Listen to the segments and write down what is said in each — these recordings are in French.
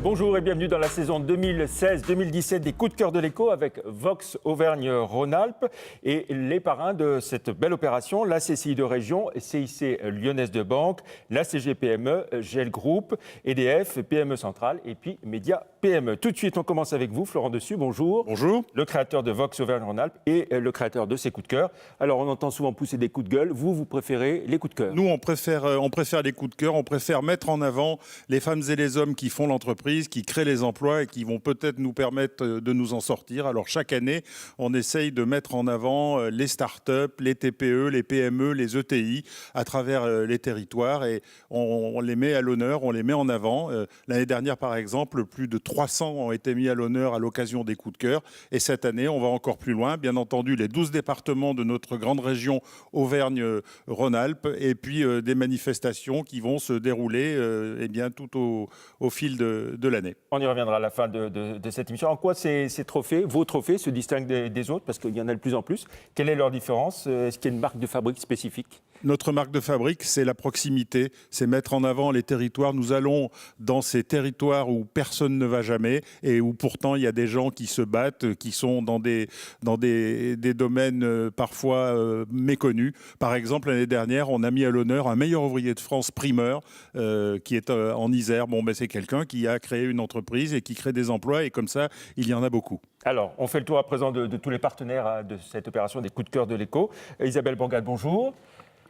Bonjour et bienvenue dans la saison 2016-2017 des coups de cœur de l'écho avec Vox Auvergne-Rhône-Alpes et les parrains de cette belle opération, la CCI de région, CIC Lyonnaise de Banque, la CGPME, GEL Group, EDF, PME Centrale et puis Média PME. Tout de suite, on commence avec vous, Florent Dessus, bonjour. Bonjour. Le créateur de Vox Auvergne-Rhône-Alpes et le créateur de ces coups de cœur. Alors, on entend souvent pousser des coups de gueule. Vous préférez les coups de cœur? Nous, on préfère les coups de cœur. On préfère mettre en avant les femmes et les hommes qui font l'entreprise, qui créent les emplois et qui vont peut-être nous permettre de nous en sortir. Alors, chaque année, on essaye de mettre en avant les start-up, les TPE, les PME, les ETI à travers les territoires et on les met à l'honneur, on les met en avant. L'année dernière, par exemple, plus de 300 ont été mis à l'honneur à l'occasion des coups de cœur. Et cette année, on va encore plus loin. Bien entendu, les 12 départements de notre grande région Auvergne-Rhône-Alpes et puis des manifestations qui vont se dérouler tout au fil de l'année. On y reviendra à la fin de cette émission. En quoi vos trophées se distinguent des autres? Parce qu'il y en a de plus en plus. Quelle est leur différence? Est-ce qu'il y a une marque de fabrique spécifique? Notre marque de fabrique, c'est la proximité, c'est mettre en avant les territoires. Nous allons dans ces territoires où personne ne va jamais et où pourtant il y a des gens qui se battent, qui sont dans des domaines parfois méconnus. Par exemple, l'année dernière, on a mis à l'honneur un meilleur ouvrier de France primeur qui est en Isère. C'est quelqu'un qui a créé une entreprise et qui crée des emplois et comme ça, il y en a beaucoup. Alors, on fait le tour à présent de tous les partenaires de cette opération des coups de cœur de l'écho. Isabelle Bourgade, bonjour.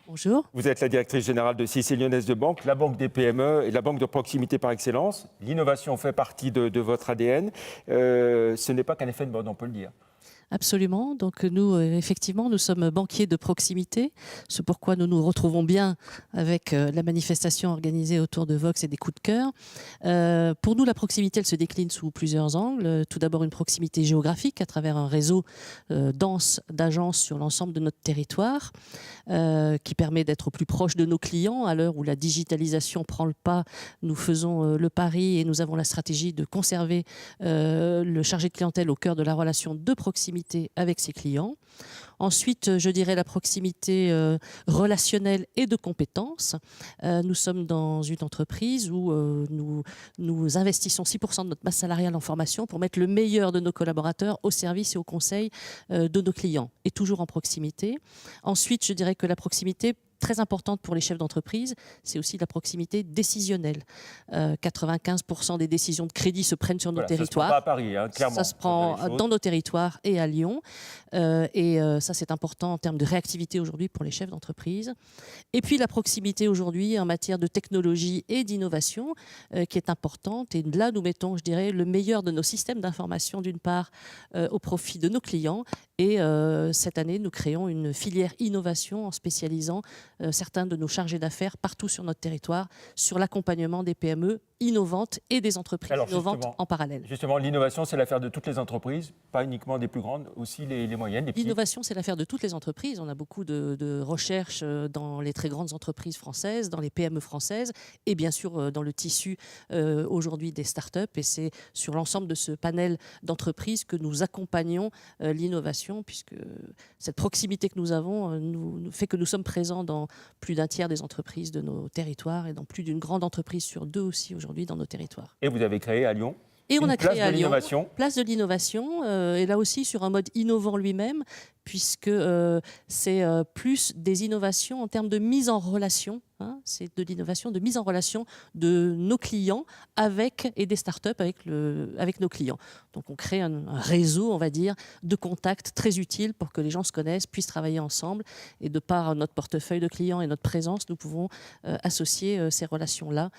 Bonjour. Vous êtes la directrice générale de CIC Lyonnaise de Banque, la banque des PME et la banque de proximité par excellence. L'innovation fait partie de votre ADN. Ce n'est pas qu'un effet de mode, on peut le dire. Absolument. Donc nous, effectivement, nous sommes banquiers de proximité. C'est pourquoi nous nous retrouvons bien avec la manifestation organisée autour de Vox et des coups de cœur. Pour nous, la proximité, elle se décline sous plusieurs angles. Tout d'abord, une proximité géographique à travers un réseau dense d'agences sur l'ensemble de notre territoire qui permet d'être au plus proche de nos clients. À l'heure où la digitalisation prend le pas, nous faisons le pari et nous avons la stratégie de conserver le chargé de clientèle au cœur de la relation de proximité avec ses clients. Ensuite, je dirais la proximité relationnelle et de compétences. Nous sommes dans une entreprise où nous investissons 6% de notre masse salariale en formation pour mettre le meilleur de nos collaborateurs au service et au conseil de nos clients, et toujours en proximité. Ensuite, je dirais que la proximité très importante pour les chefs d'entreprise, c'est aussi la proximité décisionnelle. 95% des décisions de crédit se prennent sur nos territoires. Ça se prend pas à Paris, clairement. Ça se prend dans nos territoires et à Lyon. Ça, c'est important en termes de réactivité aujourd'hui pour les chefs d'entreprise. Et puis la proximité aujourd'hui en matière de technologie et d'innovation qui est importante. Et là, nous mettons, je dirais, le meilleur de nos systèmes d'information, d'une part, au profit de nos clients. Et cette année, nous créons une filière innovation en spécialisant certains de nos chargés d'affaires partout sur notre territoire sur l'accompagnement des PME innovantes et des entreprises innovantes en parallèle. Justement, l'innovation, c'est l'affaire de toutes les entreprises, pas uniquement des plus grandes, aussi les moyennes, les petites. L'innovation, c'est l'affaire de toutes les entreprises. On a beaucoup de recherches dans les très grandes entreprises françaises, dans les PME françaises et bien sûr dans le tissu aujourd'hui des start-up. Et c'est sur l'ensemble de ce panel d'entreprises que nous accompagnons l'innovation, puisque cette proximité que nous avons nous fait que nous sommes présents dans plus d'un tiers des entreprises de nos territoires et dans plus d'une grande entreprise sur deux aussi aujourd'hui dans nos territoires. Et vous avez créé à Lyon et on a créé à Lyon place de l'innovation, et là aussi sur un mode innovant lui-même, puisque c'est plus des innovations en termes de mise en relation. C'est de l'innovation de mise en relation de nos clients et des startups avec nos clients. Donc on crée un réseau, on va dire, de contacts très utile pour que les gens se connaissent, puissent travailler ensemble. Et de par notre portefeuille de clients et notre présence, nous pouvons associer ces relations-là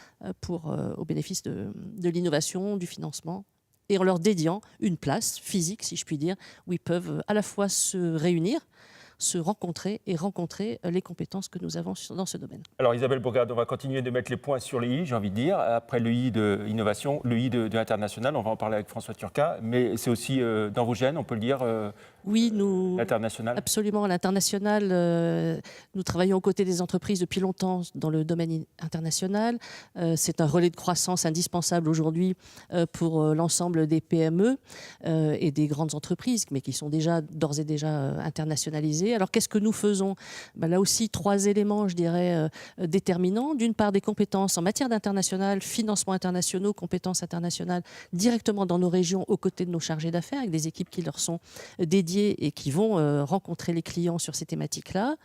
au bénéfice de l'innovation, du financement, et en leur dédiant une place physique, si je puis dire, où ils peuvent à la fois se réunir, se rencontrer et rencontrer les compétences que nous avons dans ce domaine. Alors Isabelle Bourgade, on va continuer de mettre les points sur les i, j'ai envie de dire. Après le i de innovation, le i de international, on va en parler avec François Turcat, mais c'est aussi dans vos gènes, on peut le dire. Oui, nous, l'international. Absolument, à l'international, nous travaillons aux côtés des entreprises depuis longtemps dans le domaine international. C'est un relais de croissance indispensable aujourd'hui pour l'ensemble des PME et des grandes entreprises, mais qui sont d'ores et déjà internationalisées. valider. Alors qu'est-ce que nous faisons? Là aussi, 3 éléments, je dirais, déterminants. D'une part, des compétences en matière d'international, financements internationaux, compétences internationales directement dans nos régions aux côtés de nos chargés d'affaires, avec des équipes qui leur sont dédiées et qui vont rencontrer les clients sur ces thématiques-là.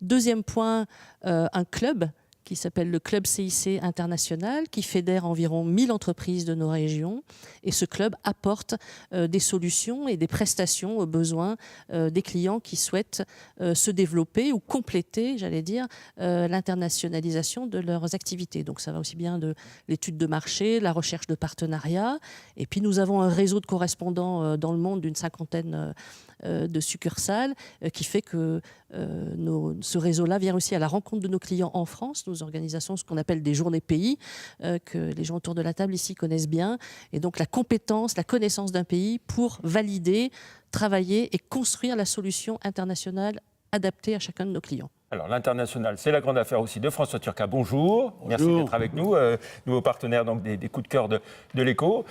Deuxième point, un club qui s'appelle le Club CIC International, qui fédère environ 1000 entreprises de nos régions. Et ce club apporte des solutions et des prestations aux besoins des clients qui souhaitent se développer ou compléter, j'allais dire, l'internationalisation de leurs activités. Donc ça va aussi bien de l'étude de marché, la recherche de partenariats. Et puis nous avons un réseau de correspondants dans le monde d'une 50aine de succursales qui fait que ce réseau-là vient aussi à la rencontre de nos clients en France. Nous organisons ce qu'on appelle des journées pays, que les gens autour de la table ici connaissent bien. Et donc la compétence, la connaissance d'un pays pour valider, travailler et construire la solution internationale adaptée à chacun de nos clients. Alors l'international, c'est la grande affaire aussi de François Turcat. Bonjour. Merci d'être avec nous. Nouveau partenaire donc, des coups de cœur de l'Éco.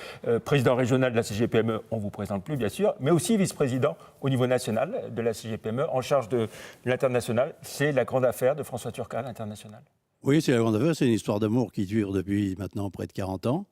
Président régional de la CGPME, on ne vous présente plus bien sûr, mais aussi vice-président au niveau national de la CGPME en charge de l'international. C'est la grande affaire de François Turcat, l'international. Oui, c'est la grande affaire. C'est une histoire d'amour qui dure depuis maintenant près de 40 ans.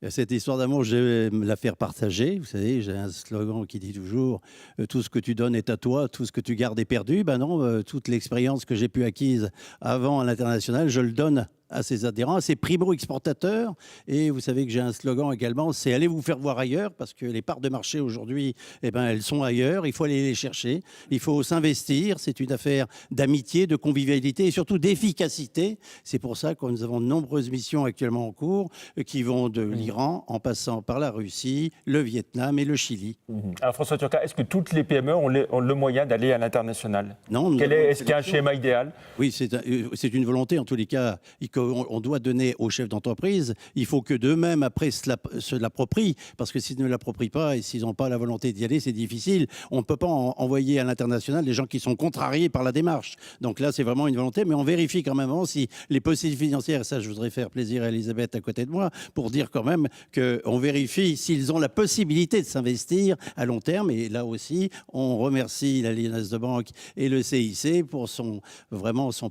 Et cette histoire d'amour, je vais la faire partager. Vous savez, j'ai un slogan qui dit toujours « Tout ce que tu donnes est à toi, tout ce que tu gardes est perdu ». Ben non, toute l'expérience que j'ai pu acquise avant à l'international, je le donne à ses adhérents, à ses primo-exportateurs. Et vous savez que j'ai un slogan également, c'est « Allez vous faire voir ailleurs », parce que les parts de marché aujourd'hui, eh ben, elles sont ailleurs. Il faut aller les chercher, il faut s'investir. C'est une affaire d'amitié, de convivialité et surtout d'efficacité. C'est pour ça que nous avons de nombreuses missions actuellement en cours qui vont de l'Iran en passant par la Russie, le Vietnam et le Chili. Alors François Turcat, est-ce que toutes les PME ont le moyen d'aller à l'international? Non. Est-ce qu'il y a un schéma idéal? Oui, c'est une volonté en tous les cas. On doit donner aux chefs d'entreprise, il faut que d'eux-mêmes, après, se l'approprient, parce que s'ils ne l'approprient pas et s'ils n'ont pas la volonté d'y aller, c'est difficile. On ne peut pas envoyer à l'international des gens qui sont contrariés par la démarche. Donc là, c'est vraiment une volonté, mais on vérifie quand même si les possibilités financières, ça, je voudrais faire plaisir à Elisabeth à côté de moi, pour dire quand même qu'on vérifie s'ils ont la possibilité de s'investir à long terme. Et là aussi, on remercie la Lyonnaise de Banque et le CIC pour son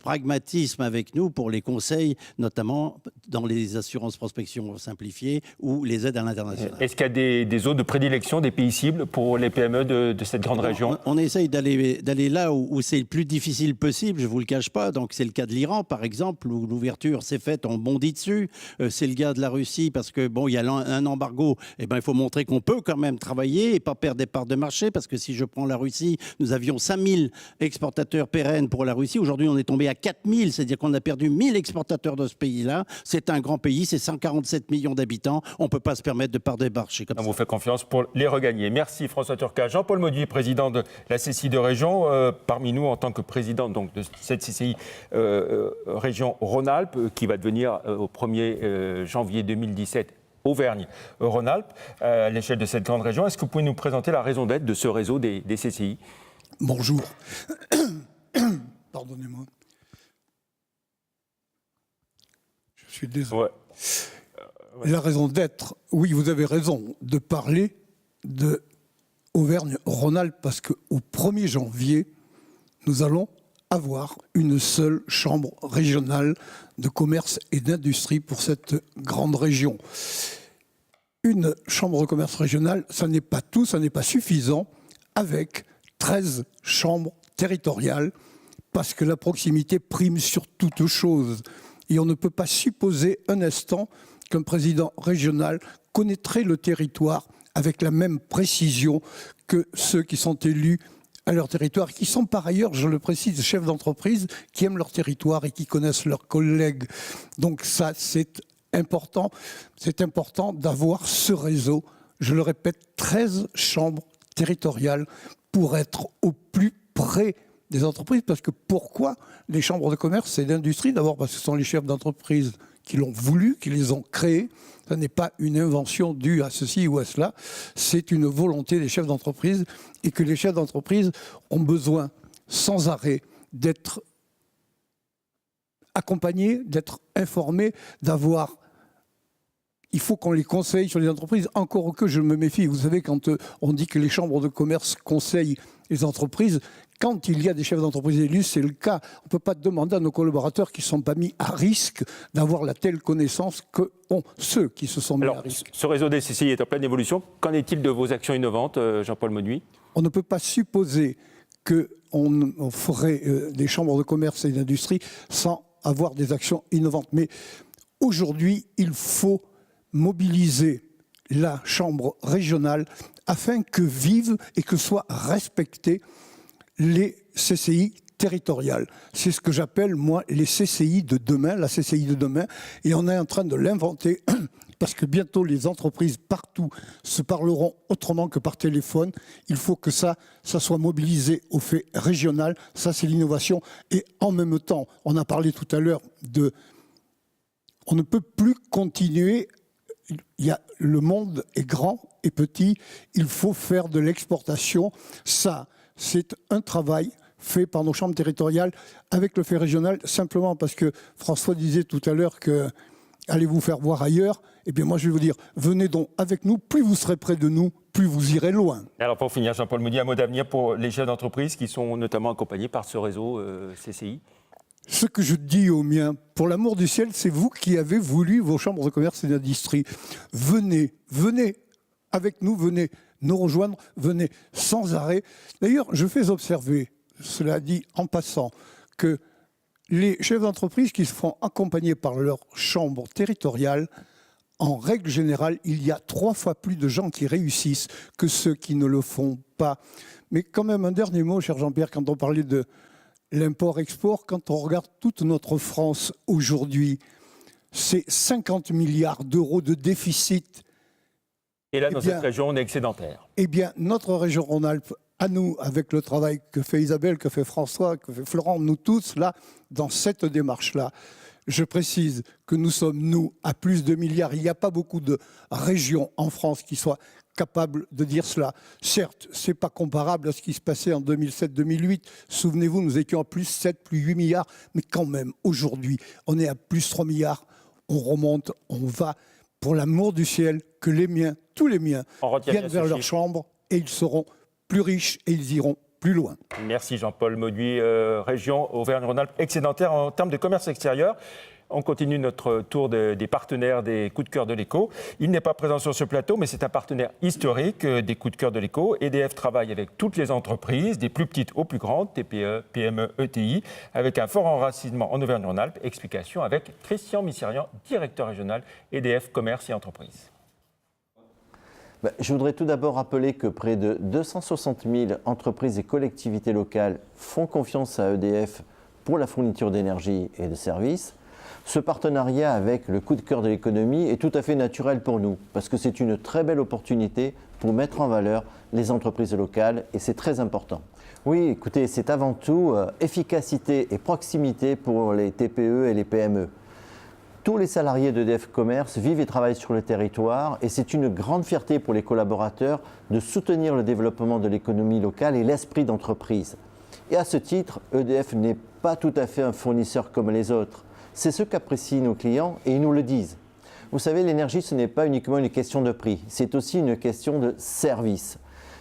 pragmatisme avec nous, pour les conseils, notamment dans les assurances prospection simplifiées ou les aides à l'international. Est-ce qu'il y a des zones de prédilection, des pays cibles pour les PME de cette grande région? On essaye d'aller là où c'est le plus difficile possible, je ne vous le cache pas. Donc c'est le cas de l'Iran, par exemple, où l'ouverture s'est faite, on bondit dessus. C'est le cas de la Russie, parce que bon, il y a un embargo. Eh ben, il faut montrer qu'on peut quand même travailler et pas perdre des parts de marché, parce que si je prends la Russie, nous avions 5000 exportateurs pérennes pour la Russie. Aujourd'hui, on est tombé à 4000, c'est-à-dire qu'on a perdu 1000 exportateurs de ce pays-là. C'est un grand pays, c'est 147 millions d'habitants. On ne peut pas se permettre de perdre des marchés comme ça. On vous fait confiance pour les regagner. Merci François Turcat. Jean-Paul Mauduit, président de la CCI de région, parmi nous en tant que président donc, de cette CCI région Rhône-Alpes, qui va devenir au 1er janvier 2017 Auvergne-Rhône-Alpes, à l'échelle de cette grande région. Est-ce que vous pouvez nous présenter la raison d'être de ce réseau des CCI? Bonjour. Pardonnez-moi. Je suis désolé. Ouais. La raison d'être, oui, vous avez raison de parler de Auvergne-Rhône-Alpes, parce qu'au 1er janvier, nous allons avoir une seule chambre régionale de commerce et d'industrie pour cette grande région. Une chambre de commerce régionale, ça n'est pas tout, ça n'est pas suffisant, avec 13 chambres territoriales, parce que la proximité prime sur toute chose. Et on ne peut pas supposer un instant qu'un président régional connaîtrait le territoire avec la même précision que ceux qui sont élus à leur territoire, qui sont par ailleurs, je le précise, chefs d'entreprise, qui aiment leur territoire et qui connaissent leurs collègues. Donc ça, c'est important. C'est important d'avoir ce réseau, je le répète, 13 chambres territoriales pour être au plus près des entreprises. Parce que pourquoi les chambres de commerce et d'industrie? D'abord parce que ce sont les chefs d'entreprise qui l'ont voulu, qui les ont créés. Ce n'est pas une invention due à ceci ou à cela. C'est une volonté des chefs d'entreprise, et que les chefs d'entreprise ont besoin sans arrêt d'être accompagnés, d'être informés, d'avoir... Il faut qu'on les conseille sur les entreprises, encore que je me méfie. Vous savez, quand on dit que les chambres de commerce conseillent les entreprises, quand il y a des chefs d'entreprise élus, c'est le cas. On ne peut pas demander à nos collaborateurs qui ne sont pas mis à risque d'avoir la telle connaissance que ont ceux qui se sont mis à risque. Ce réseau des CCI est en pleine évolution. Qu'en est-il de vos actions innovantes, Jean-Paul Mauduit ? On ne peut pas supposer qu'on ferait des chambres de commerce et d'industrie sans avoir des actions innovantes. Mais aujourd'hui, il faut mobiliser la chambre régionale afin que vivent et que soient respectés les CCI territoriales. C'est ce que j'appelle, moi, les CCI de demain, la CCI de demain. Et on est en train de l'inventer parce que bientôt les entreprises partout se parleront autrement que par téléphone. Il faut que ça soit mobilisé au fait régional. Ça, c'est l'innovation. Et en même temps, on a parlé tout à l'heure de... On ne peut plus continuer. Le monde est grand et petit. Il faut faire de l'exportation. Ça, c'est un travail fait par nos chambres territoriales avec le fait régional, simplement parce que François disait tout à l'heure que allez vous faire voir ailleurs. Eh bien moi je vais vous dire, venez donc avec nous, plus vous serez près de nous, plus vous irez loin. Alors pour finir, Jean-Paul Mauduit, un mot d'avenir pour les chefs d'entreprise qui sont notamment accompagnés par ce réseau CCI. Ce que je dis aux miens, pour l'amour du ciel, c'est vous qui avez voulu vos chambres de commerce et d'industrie. Venez avec nous, venez nous rejoindre, venez sans arrêt. D'ailleurs, je fais observer, cela dit en passant, que les chefs d'entreprise qui se font accompagner par leur chambre territoriale, en règle générale, il y a 3 fois plus de gens qui réussissent que ceux qui ne le font pas. Mais quand même, un dernier mot, cher Jean-Pierre, quand on parlait de l'import-export, quand on regarde toute notre France aujourd'hui, c'est 50 milliards d'euros de déficit. Et là, dans cette région, on est excédentaire. Eh bien, notre région Rhône-Alpes, à nous, avec le travail que fait Isabelle, que fait François, que fait Florent, nous tous, là, dans cette démarche-là, je précise que nous sommes, nous, à plus de milliards. Il n'y a pas beaucoup de régions en France qui soient capables de dire cela. Certes, ce n'est pas comparable à ce qui se passait en 2007-2008. Souvenez-vous, nous étions à plus 7, plus 8 milliards. Mais quand même, aujourd'hui, on est à plus 3 milliards. On remonte, on va, pour l'amour du ciel, que les miens, tous les miens, viennent vers leur chambre et ils seront plus riches et ils iront plus loin. Merci Jean-Paul Mauduit, région Auvergne-Rhône-Alpes excédentaire en termes de commerce extérieur. On continue notre tour des partenaires des coups de cœur de l'éco. Il n'est pas présent sur ce plateau, mais c'est un partenaire historique des coups de cœur de l'éco. EDF travaille avec toutes les entreprises, des plus petites aux plus grandes, TPE, PME, ETI, avec un fort enracinement en Auvergne-Rhône-Alpes. Explication avec Christian Missirian, directeur régional EDF Commerce et Entreprises. Je voudrais tout d'abord rappeler que près de 260 000 entreprises et collectivités locales font confiance à EDF pour la fourniture d'énergie et de services. Ce partenariat avec le coup de cœur de l'économie est tout à fait naturel pour nous, parce que c'est une très belle opportunité pour mettre en valeur les entreprises locales, et c'est très important. Oui, écoutez, c'est avant tout efficacité et proximité pour les TPE et les PME. Tous les salariés d'EDF Commerce vivent et travaillent sur le territoire et c'est une grande fierté pour les collaborateurs de soutenir le développement de l'économie locale et l'esprit d'entreprise. Et à ce titre, EDF n'est pas tout à fait un fournisseur comme les autres. C'est ce qu'apprécient nos clients et ils nous le disent. Vous savez, l'énergie, ce n'est pas uniquement une question de prix, c'est aussi une question de service.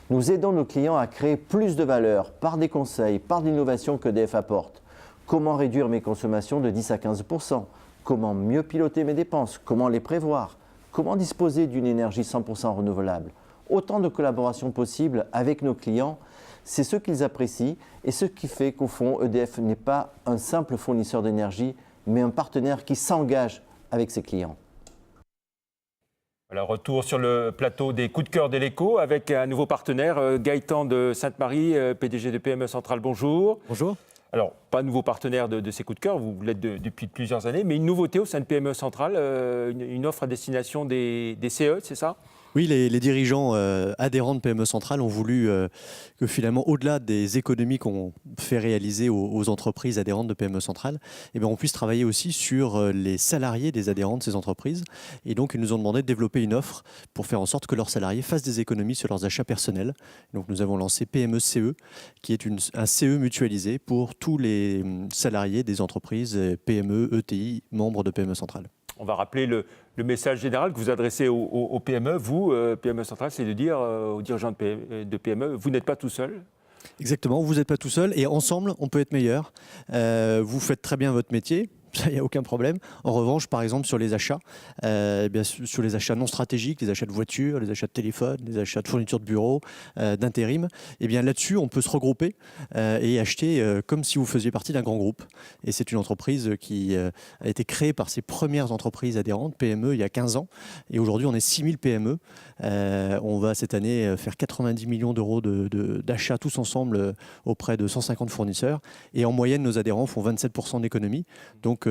Nous aidons nos clients à créer plus de valeur par des conseils, par l'innovation qu'EDF apporte. Comment réduire mes consommations de 10 à 15%? Comment mieux piloter mes dépenses? Comment les prévoir? Comment disposer d'une énergie 100% renouvelable? Autant de collaborations possibles avec nos clients, c'est ce qu'ils apprécient et ce qui fait qu'au fond, EDF n'est pas un simple fournisseur d'énergie, mais un partenaire qui s'engage avec ses clients. Voilà, retour sur le plateau des coups de cœur de l'éco avec un nouveau partenaire, Gaëtan de Sainte-Marie, PDG de PME Centrale. Bonjour. Bonjour. Alors, pas nouveau partenaire de ces coups de cœur, vous l'êtes depuis plusieurs années, mais une nouveauté au sein de PME Centrale, une offre à destination des CE, c'est ça ? Oui, les dirigeants adhérents de PME Centrale ont voulu que finalement, au-delà des économies qu'on fait réaliser aux entreprises adhérentes de PME Centrale, eh bien, on puisse travailler aussi sur les salariés des adhérents de ces entreprises. Et donc, ils nous ont demandé de développer une offre pour faire en sorte que leurs salariés fassent des économies sur leurs achats personnels. Donc, nous avons lancé PME CE, qui est un CE mutualisé pour tous les salariés des entreprises PME, ETI, membres de PME Centrale. On va rappeler le message général que vous adressez aux PME. Vous, PME Centrale, c'est de dire aux dirigeants de PME, vous n'êtes pas tout seul. Exactement, vous n'êtes pas tout seul et ensemble, on peut être meilleur. Vous faites très bien votre métier. Ça, il n'y a aucun problème. En revanche, par exemple, sur les achats, sur les achats non stratégiques, les achats de voitures, les achats de téléphones, les achats de fournitures de bureaux, d'intérim, eh bien là-dessus, on peut se regrouper et acheter comme si vous faisiez partie d'un grand groupe. Et c'est une entreprise qui a été créée par ses premières entreprises adhérentes, PME, il y a 15 ans. Et aujourd'hui, on est 6000 PME. On va cette année faire 90 millions d'euros d'achats tous ensemble auprès de 150 fournisseurs. Et en moyenne, nos adhérents font 27% d'économie. Donc,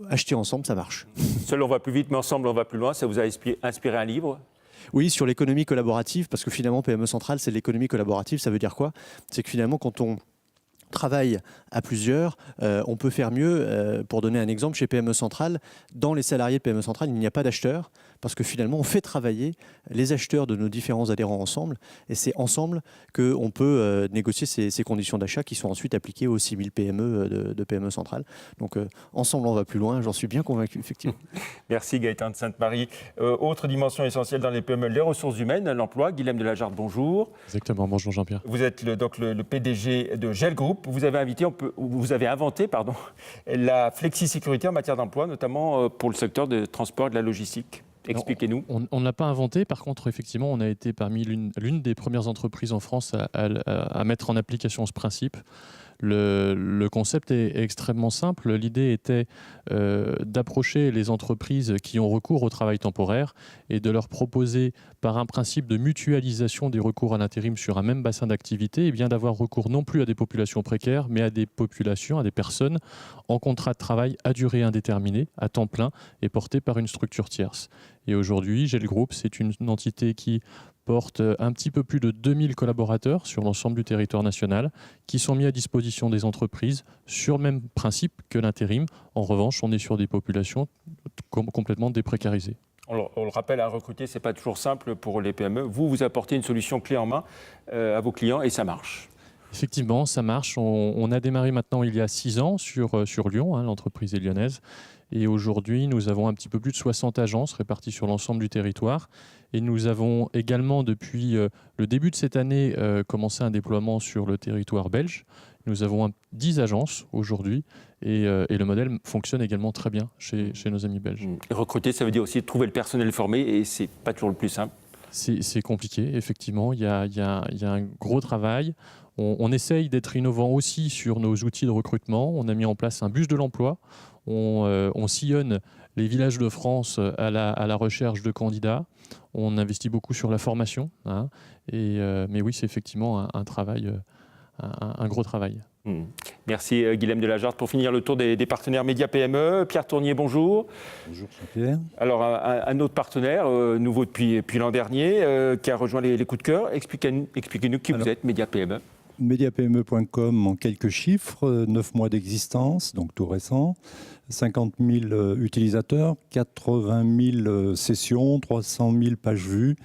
acheter ensemble, ça marche. Seul on va plus vite, mais ensemble on va plus loin. Ça vous a inspiré un livre ? Oui, sur l'économie collaborative, parce que finalement, PME Centrale, c'est l'économie collaborative. Ça veut dire quoi ? C'est que finalement, quand on travaille à plusieurs, on peut faire mieux. Pour donner un exemple, chez PME Centrale, dans les salariés de PME Centrale, il n'y a pas d'acheteurs, parce que finalement, on fait travailler les acheteurs de nos différents adhérents ensemble, et c'est ensemble qu'on peut négocier ces conditions d'achat qui sont ensuite appliquées aux 6000 PME de PME Centrale. Donc, ensemble, on va plus loin, j'en suis bien convaincu, effectivement. Merci Gaëtan de Sainte-Marie. Autre dimension essentielle dans les PME, les ressources humaines, l'emploi. Guilhem de la Jarde, bonjour. Exactement, bonjour Jean-Pierre. Vous êtes le PDG de GEL Group. Vous avez inventé la flexi-sécurité en matière d'emploi, notamment pour le secteur des transports et de la logistique. Expliquez-nous. On ne l'a pas inventé, par contre, effectivement, on a été parmi l'une des premières entreprises en France à mettre en application ce principe. Le concept est extrêmement simple. L'idée était d'approcher les entreprises qui ont recours au travail temporaire et de leur proposer, par un principe de mutualisation des recours à l'intérim sur un même bassin d'activité, d'avoir recours non plus à des populations précaires, mais à des populations, à des personnes en contrat de travail à durée indéterminée, à temps plein et portées par une structure tierce. Et aujourd'hui, GEL Group, c'est une entité qui porte un petit peu plus de 2000 collaborateurs sur l'ensemble du territoire national qui sont mis à disposition des entreprises sur le même principe que l'intérim. En revanche, on est sur des populations complètement déprécarisées. On le rappelle, à recruter, ce n'est pas toujours simple pour les PME. Vous apportez une solution clé en main à vos clients et ça marche. Effectivement, ça marche. On a démarré maintenant il y a 6 ans sur Lyon, l'entreprise est lyonnaise. Et aujourd'hui, nous avons un petit peu plus de 60 agences réparties sur l'ensemble du territoire. Et nous avons également, depuis le début de cette année, commencé un déploiement sur le territoire belge. Nous avons 10 agences aujourd'hui et le modèle fonctionne également très bien chez nos amis belges. Et recruter, ça veut dire aussi trouver le personnel formé et ce n'est pas toujours le plus simple. C'est compliqué, effectivement. Il y a un gros travail. On essaye d'être innovant aussi sur nos outils de recrutement. On a mis en place un bus de l'emploi. On sillonne les villages de France à la recherche de candidats. On investit beaucoup sur la formation. Mais oui, c'est effectivement un travail, un gros travail. Merci Guilhem de la Jarde. Pour finir le tour des partenaires Média PME, Pierre Tournier, bonjour. Bonjour Jean-Pierre. Alors un autre partenaire, nouveau depuis l'an dernier, qui a rejoint les coups de cœur. Expliquez-nous qui vous êtes, Média PME. Mediapme.com en quelques chiffres, 9 mois d'existence, donc tout récent, 50 000 utilisateurs, 80 000 sessions, 300 000 pages vues,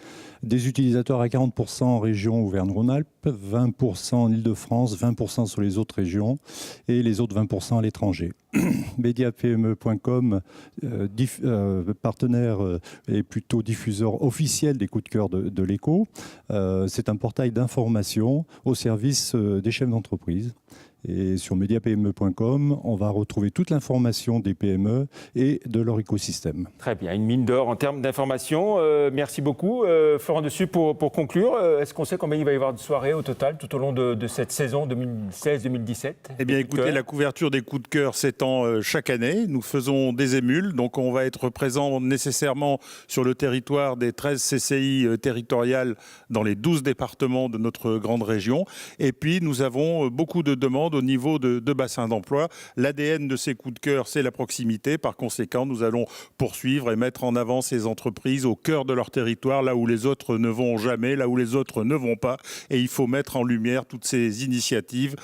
des utilisateurs à 40% en région Auvergne-Rhône-Alpes, 20% en Ile-de-France, 20% sur les autres régions et les autres 20% à l'étranger. Mediapme.com, partenaire et plutôt diffuseur officiel des coups de cœur de l'Écho. C'est un portail d'information au service des chefs d'entreprise. Et sur mediapme.com, on va retrouver toute l'information des PME et de leur écosystème. Très bien, une mine d'or en termes d'information. Merci beaucoup. Florent Dessus, pour conclure, est-ce qu'on sait combien il va y avoir de soirées au total tout au long de cette saison 2016-2017 ? Eh bien, écoutez, la couverture des coups de cœur s'étend chaque année. Nous faisons des émules, donc on va être présent nécessairement sur le territoire des 13 CCI territoriales dans les 12 départements de notre grande région. Et puis, nous avons beaucoup de demandes au niveau de bassins d'emploi. L'ADN de ces coups de cœur, c'est la proximité. Par conséquent, nous allons poursuivre et mettre en avant ces entreprises au cœur de leur territoire, là où les autres ne vont jamais, là où les autres ne vont pas. Et il faut mettre en lumière toutes ces initiatives,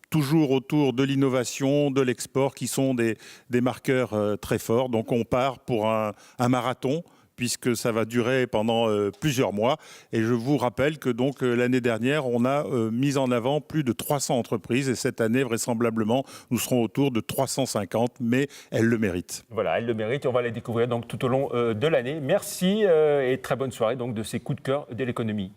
toujours autour de l'innovation, de l'export, qui sont des marqueurs très forts. Donc on part pour un marathon, puisque ça va durer pendant plusieurs mois. Et je vous rappelle que donc l'année dernière, on a mis en avant plus de 300 entreprises. Et cette année, vraisemblablement, nous serons autour de 350, mais elles le méritent. Voilà, elles le méritent. On va les découvrir donc tout au long de l'année. Merci et très bonne soirée donc de ces coups de cœur de l'économie.